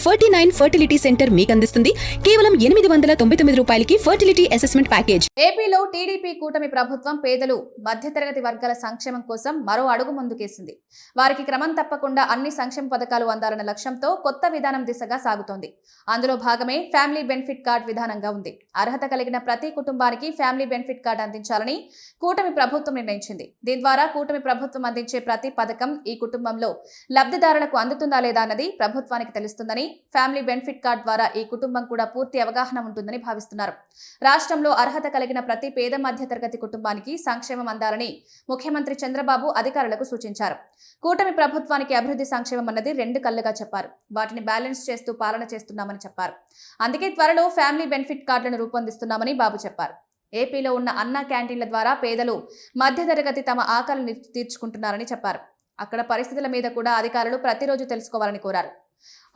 49 fertility centre మీకు అందిస్తుంది కేవలం 899 రూపాయలకి ఫర్టిలిటీ అసెస్మెంట్ ప్యాకేజ్. ఏపీలో టీడీపీ కూటమి ప్రభుత్వం పేదలు మధ్యతరగతి వర్గాల సంక్షేమం కోసం మరో అడుగు ముందుకేసింది. వారికి క్రమం తప్పకుండా అన్ని సంక్షేమ పథకాలు అందాలన్న లక్ష్యంతో కొత్త విధానం దిశగా సాగుతోంది. అందులో భాగమే ఫ్యామిలీ బెనిఫిట్ కార్డ్ విధానంగా ఉంది. అర్హత కలిగిన ప్రతి కుటుంబానికి ఫ్యామిలీ బెనిఫిట్ కార్డు అందించాలని కూటమి ప్రభుత్వం నిర్ణయించింది. దీని ద్వారా కూటమి ప్రభుత్వం అందించే ప్రతి పథకం ఈ కుటుంబంలో లబ్ధిదారులకు అందుతుందా లేదా అన్నది ప్రభుత్వానికి తెలుస్తుందని, ఫ్యామిలీ బెనిఫిట్ కార్డ్ ద్వారా ఈ కుటుంబం కూడా పూర్తి అవగాహన ఉంటుందని భావిస్తున్నారు. రాష్ట్రంలో అర్హత కలిగిన ప్రతి పేద మధ్య తరగతి కుటుంబానికి సంక్షేమం అందాలని ముఖ్యమంత్రి చంద్రబాబు అధికారులకు సూచించారు. కూటమి ప్రభుత్వానికి అభివృద్ధి సంక్షేమం అన్నది రెండు కళ్ళుగా చెప్పారు. వాటిని బ్యాలెన్స్ చేస్తూ పాలన చేస్తున్నామని చెప్పారు. అందుకే త్వరలో ఫ్యామిలీ బెనిఫిట్ కార్డులను రూపొందిస్తున్నామని బాబు చెప్పారు. ఏపీలో ఉన్న అన్నా క్యాంటీన్ల ద్వారా పేదలు మధ్యతరగతి తమ ఆకలిని తీర్చుకుంటున్నారని చెప్పారు. అక్కడ పరిస్థితుల మీద కూడా అధికారులు ప్రతిరోజు తెలుసుకోవాలని కోరారు.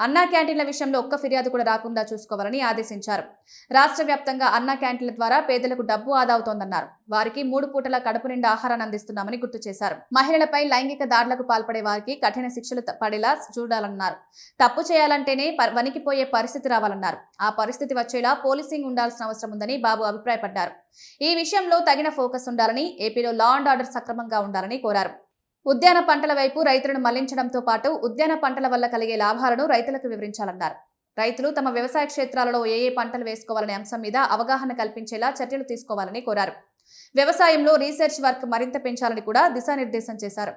అన్నా క్యాంటీన్ల విషయంలో ఒక్క ఫిర్యాదు కూడా రాకుండా చూసుకోవాలని ఆదేశించారు. రాష్ట్ర వ్యాప్తంగా అన్నా క్యాంటీన్ల ద్వారా పేదలకు డబ్బు ఆదా అవుతోందన్నారు. వారికి 3 పూటల కడుపు నిండా ఆహారాన్ని అందిస్తున్నామని గుర్తు చేశారు. మహిళలపై లైంగిక దాడులకు పాల్పడే వారికి కఠిన శిక్షలు పడేలా చూడాలన్నారు. తప్పు చేయాలంటేనే వణికిపోయే పరిస్థితి రావాలన్నారు. ఆ పరిస్థితి వచ్చేలా పోలీసింగ్ ఉండాల్సిన అవసరం ఉందని బాబు అభిప్రాయపడ్డారు. ఈ విషయంలో తగిన ఫోకస్ ఉండాలని, ఏపీలో లా అండ్ ఆర్డర్ సక్రమంగా ఉండాలని కోరారు. ఉద్యాన పంటల వైపు రైతులను మళ్లించడంతో పాటు ఉద్యాన పంటల వల్ల కలిగే లాభాలను రైతులకు వివరించాలన్నారు. రైతులు తమ వ్యవసాయ క్షేత్రాలలో ఏ పంటలు వేసుకోవాలనే అంశం మీద అవగాహన కల్పించేలా చర్యలు తీసుకోవాలని కోరారు. వ్యవసాయంలో రీసెర్చ్ వర్క్ మరింత పెంచాలని కూడా దిశానిర్దేశం చేశారు.